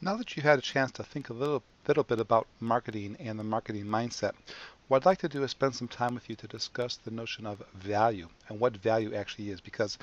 Now that you've had a chance to think a little bit about marketing and the marketing mindset, what I'd like to do is spend some time with you to discuss the notion of value and what value actually is. Because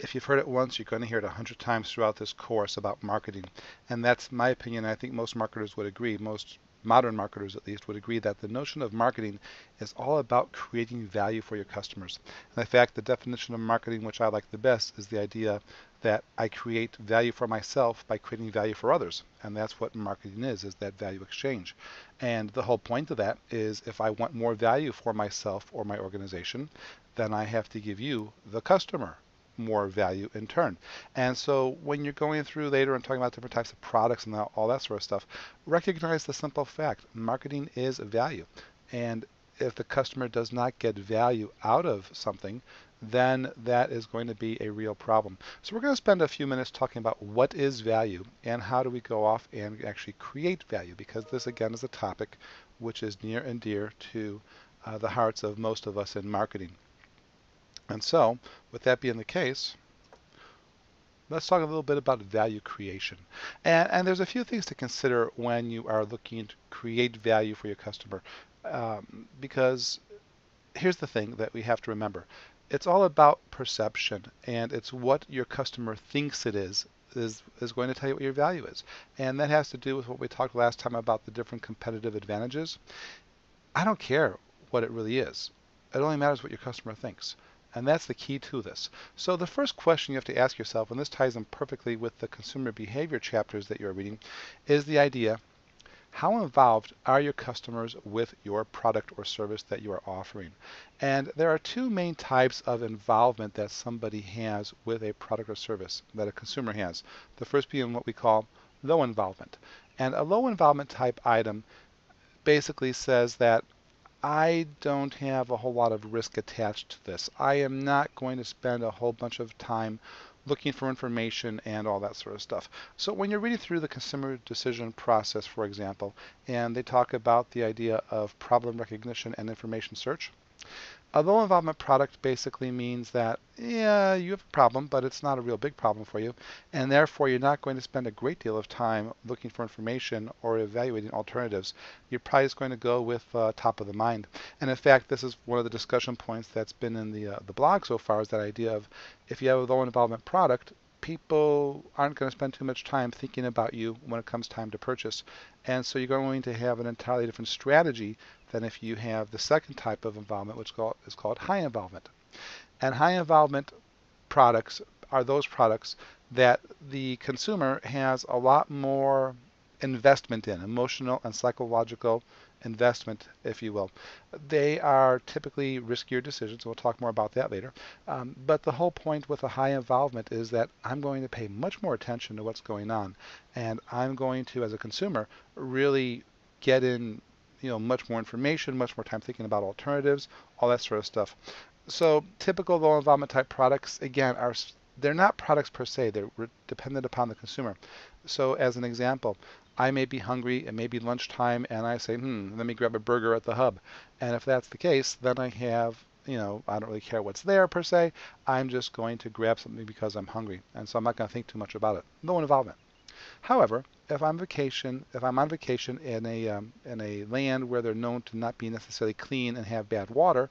if you've heard it once, you're going to hear it 100 times throughout this course about marketing. And that's my opinion. I think most marketers would agree, most modern marketers at least would agree that the notion of marketing is all about creating value for your customers. And in fact, the definition of marketing, which I like the best, is the idea that I create value for myself by creating value for others. And that's what marketing is that value exchange. And the whole point of that is if I want more value for myself or my organization, then I have to give you, the customer, more value in turn. And so when you're going through later and talking about different types of products and all that sort of stuff, recognize the simple fact marketing is value. And if the customer does not get value out of something, then that is going to be a real problem. So we're going to spend a few minutes talking about what is value and how do we go off and actually create value, because this again is a topic which is near and dear to the hearts of most of us in marketing. And so, with that being the case, let's talk a little bit about value creation. And there's a few things to consider when you are looking to create value for your customer. Because here's the thing that we have to remember. It's all about perception, and it's what your customer thinks it is going to tell you what your value is. And that has to do with what we talked last time about the different competitive advantages. I don't care what it really is. It only matters what your customer thinks. And that's the key to this. So the first question you have to ask yourself, and this ties in perfectly with the consumer behavior chapters that you're reading, is the idea, how involved are your customers with your product or service that you are offering? And there are two main types of involvement that somebody has with a product or service that a consumer has. The first being what we call low involvement. And a low involvement type item basically says that I don't have a whole lot of risk attached to this. I am not going to spend a whole bunch of time looking for information and all that sort of stuff. So when you're reading through the consumer decision process, for example, and they talk about the idea of problem recognition and information search, a low involvement product basically means that, yeah, you have a problem, but it's not a real big problem for you, and therefore you're not going to spend a great deal of time looking for information or evaluating alternatives. You're probably just going to go with top of the mind. And in fact, this is one of the discussion points that's been in the blog so far, is that idea of if you have a low involvement product, people aren't going to spend too much time thinking about you when it comes time to purchase. And so you're going to have an entirely different strategy than if you have the second type of involvement, which is called high involvement. And high involvement products are those products that the consumer has a lot more investment in, emotional and psychological investment, if you will. They are typically riskier decisions. We'll talk more about that later. But the whole point with a high involvement is that I'm going to pay much more attention to what's going on, and I'm going to, as a consumer, really get in, much more information, much more time thinking about alternatives, all that sort of stuff. So typical low involvement type products, again, they're not products per se. They're dependent upon the consumer. So as an example, I may be hungry, it may be lunchtime, and I say, let me grab a burger at the hub. And if that's the case, then I have, I don't really care what's there per se. I'm just going to grab something because I'm hungry. And so I'm not going to think too much about it. No involvement. However, if I'm on vacation in a land where they're known to not be necessarily clean and have bad water,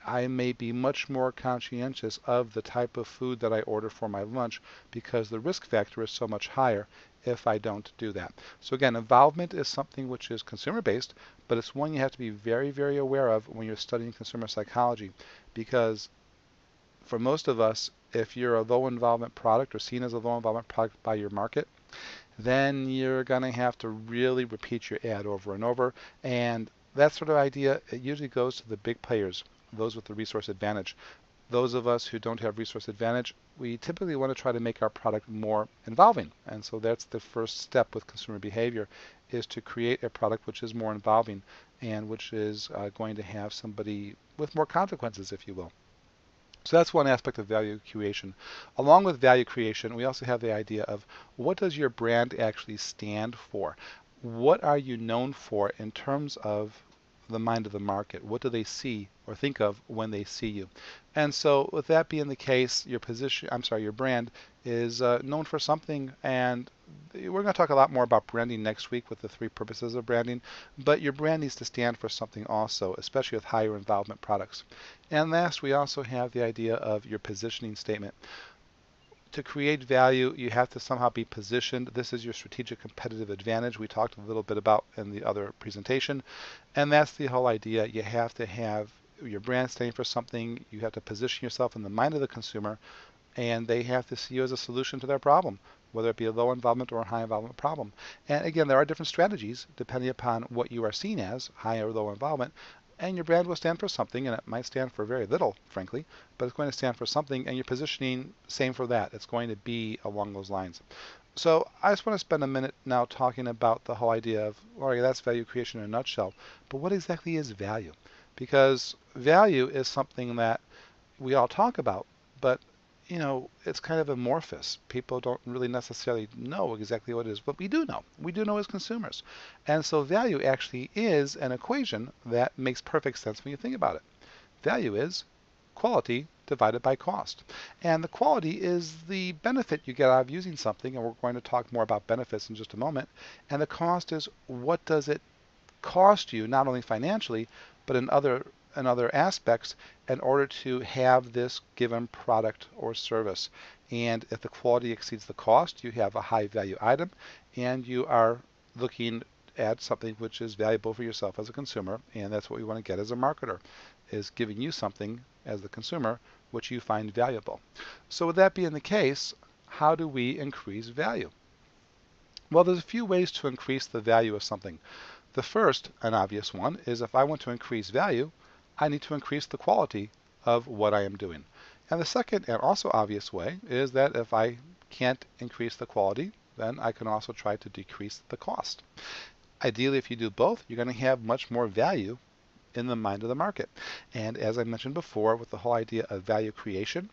I may be much more conscientious of the type of food that I order for my lunch because the risk factor is so much higher if I don't do that. So again, involvement is something which is consumer based, but it's one you have to be very, very aware of when you're studying consumer psychology, because for most of us, if you're a low involvement product or seen as a low involvement product by your market, then you're going to have to really repeat your ad over and over. And that sort of idea, it usually goes to the big players, those with the resource advantage. Those of us who don't have resource advantage, we typically want to try to make our product more involving. And so that's the first step with consumer behavior, is to create a product which is more involving and which is going to have somebody with more consequences, if you will. So that's one aspect of value creation. Along with value creation, we also have the idea of what does your brand actually stand for? What are you known for in terms of the mind of the market? What do they see or think of when they see you? And so with that being the case, your brand is known for something, and we're going to talk a lot more about branding next week with the 3 purposes of branding, but your brand needs to stand for something also, especially with higher involvement products. And last, we also have the idea of your positioning statement. To create value, you have to somehow be positioned. This is your strategic competitive advantage we talked a little bit about in the other presentation. And that's the whole idea. You have to have your brand standing for something. You have to position yourself in the mind of the consumer, and they have to see you as a solution to their problem, whether it be a low involvement or a high involvement problem. And again, there are different strategies depending upon what you are seen as, high or low involvement. And your brand will stand for something, and it might stand for very little, frankly, but it's going to stand for something, and your positioning, same for that. It's going to be along those lines. So I just want to spend a minute now talking about the whole idea of, all right, that's value creation in a nutshell, but what exactly is value? Because value is something that we all talk about, but it's kind of amorphous. People don't really necessarily know exactly what it is, but we do know. We do know as consumers. And so value actually is an equation that makes perfect sense when you think about it. Value is quality divided by cost. And the quality is the benefit you get out of using something, and we're going to talk more about benefits in just a moment. And the cost is, what does it cost you, not only financially, but in other aspects, in order to have this given product or service. And if the quality exceeds the cost, you have a high value item, and you are looking at something which is valuable for yourself as a consumer, and that's what we want to get as a marketer, is giving you something as the consumer which you find valuable. So with that being the case, how do we increase value? Well, there's a few ways to increase the value of something. The first, an obvious one, is if I want to increase value, I need to increase the quality of what I am doing. And the second and also obvious way is that if I can't increase the quality, then I can also try to decrease the cost. Ideally, if you do both, you're going to have much more value in the mind of the market. And as I mentioned before, with the whole idea of value creation,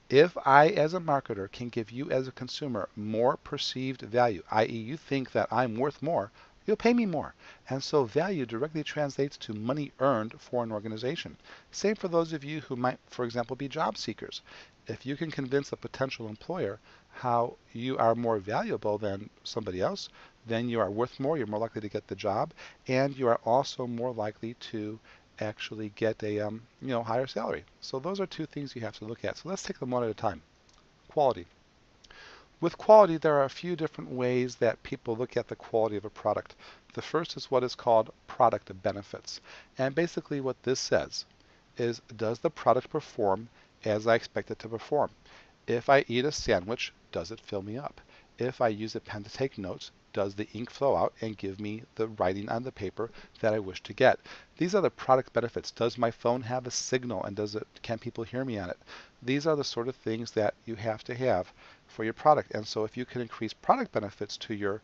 if I, as a marketer, can give you as a consumer more perceived value, i.e. you think that I'm worth more, you'll pay me more. And so value directly translates to money earned for an organization. Same for those of you who might, for example, be job seekers. If you can convince a potential employer how you are more valuable than somebody else, then you are worth more, you're more likely to get the job, and you are also more likely to actually get a higher salary. So those are two things you have to look at. So let's take them one at a time. Quality. With quality, there are a few different ways that people look at the quality of a product. The first is what is called product benefits. And basically what this says is, does the product perform as I expect it to perform? If I eat a sandwich, does it fill me up? If I use a pen to take notes, does the ink flow out and give me the writing on the paper that I wish to get? These are the product benefits. Does my phone have a signal, and can people hear me on it? These are the sort of things that you have to have for your product. And so if you can increase product benefits to your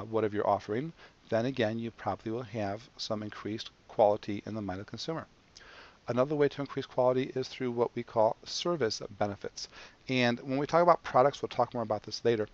whatever you're offering, then again you probably will have some increased quality in the mind of the consumer. Another way to increase quality is through what we call service benefits. And when we talk about products, we'll talk more about this later,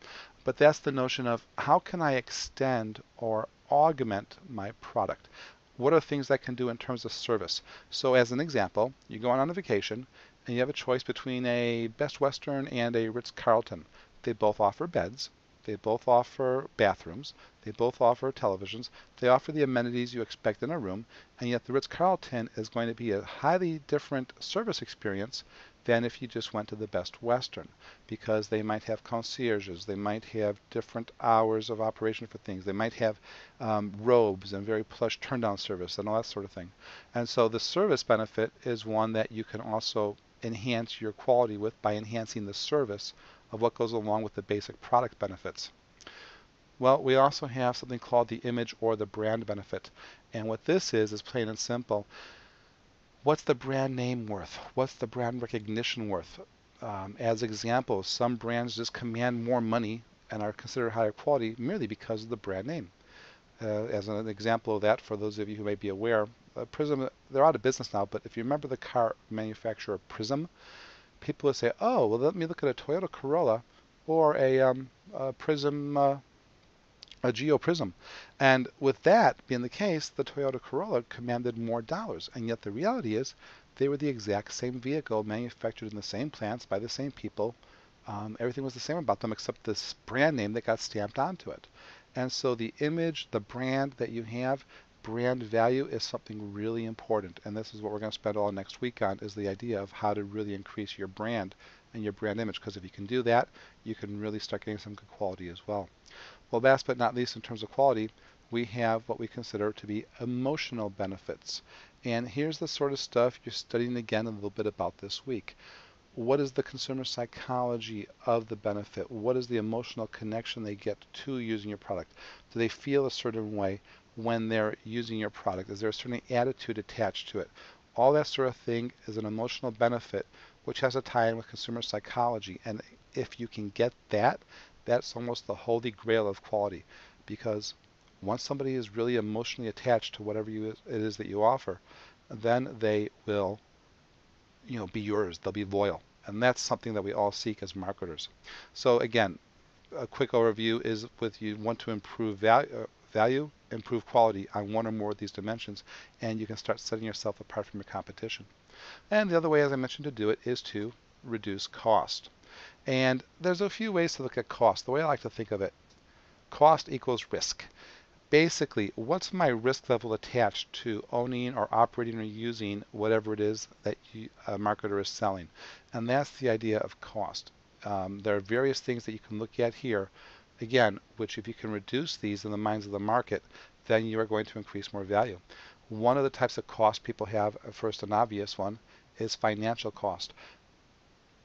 but that's the notion of, how can I extend or augment my product? What are things I can do in terms of service? So as an example, you're going on a vacation and you have a choice between a Best Western and a Ritz-Carlton. They both offer beds. They both offer bathrooms. They both offer televisions. They offer the amenities you expect in a room, and yet the Ritz-Carlton is going to be a highly different service experience than if you just went to the Best Western, because they might have concierges, they might have different hours of operation for things, they might have robes and very plush turn-down service and all that sort of thing. And so the service benefit is one that you can also enhance your quality with by enhancing the service of what goes along with the basic product benefits. Well, we also have something called the image or the brand benefit. And what this is plain and simple. What's the brand name worth? What's the brand recognition worth? As examples, some brands just command more money and are considered higher quality merely because of the brand name. As an example of that, for those of you who may be aware, Prism, they're out of business now, but if you remember the car manufacturer Prism, people would say, oh, well, let me look at a Toyota Corolla or a Prism, a Geo Prism. And with that being the case, the Toyota Corolla commanded more dollars. And yet the reality is they were the exact same vehicle manufactured in the same plants by the same people Everything was the same about them except this brand name that got stamped onto it. And so the image, the brand that you have, brand value is something really important. And this is what we're going to spend all next week on, is the idea of how to really increase your brand and your brand image. Because if you can do that, you can really start getting some good quality as well. Well, last but not least in terms of quality, we have what we consider to be emotional benefits. And here's the sort of stuff you're studying again a little bit about this week. What is the consumer psychology of the benefit? What is the emotional connection they get to using your product? Do they feel a certain way when they're using your product? Is there a certain attitude attached to it? All that sort of thing is an emotional benefit which has a tie-in with consumer psychology. And if you can get that, that's almost the holy grail of quality, because once somebody is really emotionally attached to whatever it is that you offer, then they will be yours. They'll be loyal. And that's something that we all seek as marketers. So again, a quick overview is with you want to improve value, improve quality on one or more of these dimensions, and you can start setting yourself apart from your competition. And the other way, as I mentioned, to do it is to reduce cost. And there's a few ways to look at cost. The way I like to think of it, cost equals risk. Basically, what's my risk level attached to owning or operating or using whatever it is that a marketer is selling? And that's the idea of cost. There are various things that you can look at here, again, which if you can reduce these in the minds of the market, then you are going to increase more value. One of the types of cost people have, first an obvious one, is financial cost.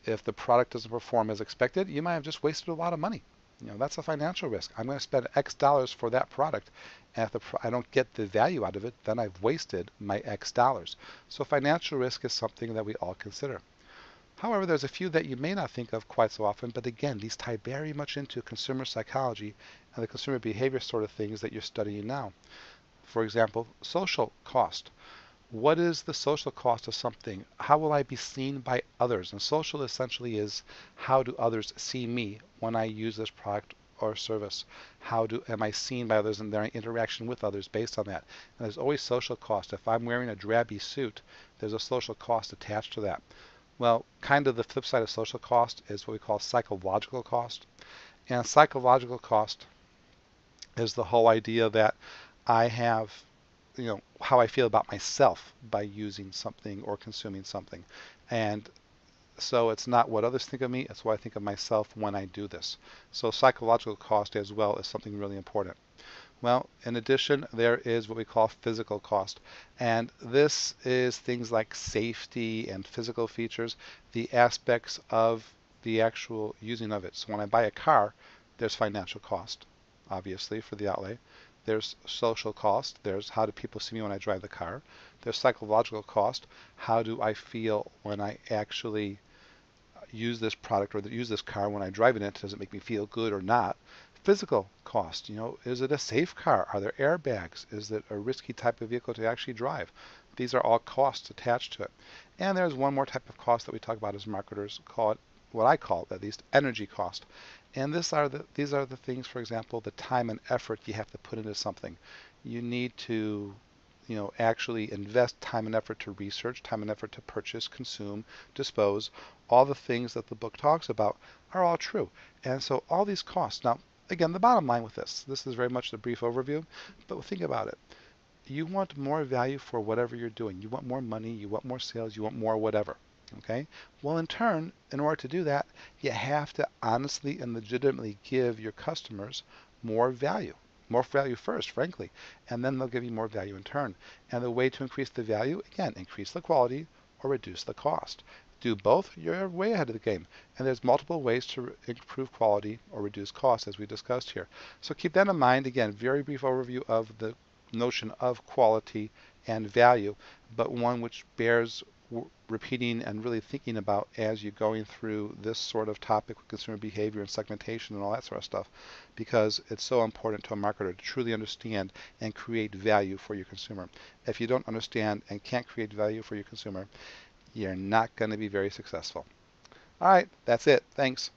If the product doesn't perform as expected, you might have just wasted a lot of money. That's a financial risk. I'm going to spend X dollars for that product, and if I don't get the value out of it, then I've wasted my X dollars. So financial risk is something that we all consider. However, there's a few that you may not think of quite so often, but again, these tie very much into consumer psychology and the consumer behavior sort of things that you're studying now. For example, social cost. What is the social cost of something? How will I be seen by others? And social essentially is, how do others see me when I use this product or service? Am I seen by others and their interaction with others based on that? And there's always social cost. If I'm wearing a drabby suit, there's a social cost attached to that. Well, kind of the flip side of social cost is what we call psychological cost. And psychological cost is the whole idea that I have how I feel about myself by using something or consuming something. And so it's not what others think of me, it's what I think of myself when I do this. So psychological cost as well is something really important. Well, in addition, there is what we call physical cost. And this is things like safety and physical features, the aspects of the actual using of it. So when I buy a car, there's financial cost, obviously, for the outlay. There's social cost. There's how do people see me when I drive the car. There's psychological cost. How do I feel when I actually use this product or use this car when I drive in it? Does it make me feel good or not? Physical cost. Is it a safe car? Are there airbags? Is it a risky type of vehicle to actually drive? These are all costs attached to it. And there's one more type of cost that we talk about as marketers, call it, what I call at least, energy cost. And these are the things, for example, the time and effort you have to put into something. You need to actually invest time and effort to research, time and effort to purchase, consume, dispose. All the things that the book talks about are all true. And so all these costs. Now, again, the bottom line with this is very much the brief overview, but think about it. You want more value for whatever you're doing. You want more money, you want more sales, you want more whatever. Okay? Well, in turn, in order to do that, you have to honestly and legitimately give your customers more value. More value first, frankly, and then they'll give you more value in turn. And the way to increase the value, again, increase the quality or reduce the cost. Do both, you're way ahead of the game. And there's multiple ways to improve quality or reduce cost, as we discussed here. So keep that in mind. Again, very brief overview of the notion of quality and value, but one which bears repeating and really thinking about as you're going through this sort of topic with consumer behavior and segmentation and all that sort of stuff, because it's so important to a marketer to truly understand and create value for your consumer. If you don't understand and can't create value for your consumer, you're not going to be very successful. All right, that's it. Thanks.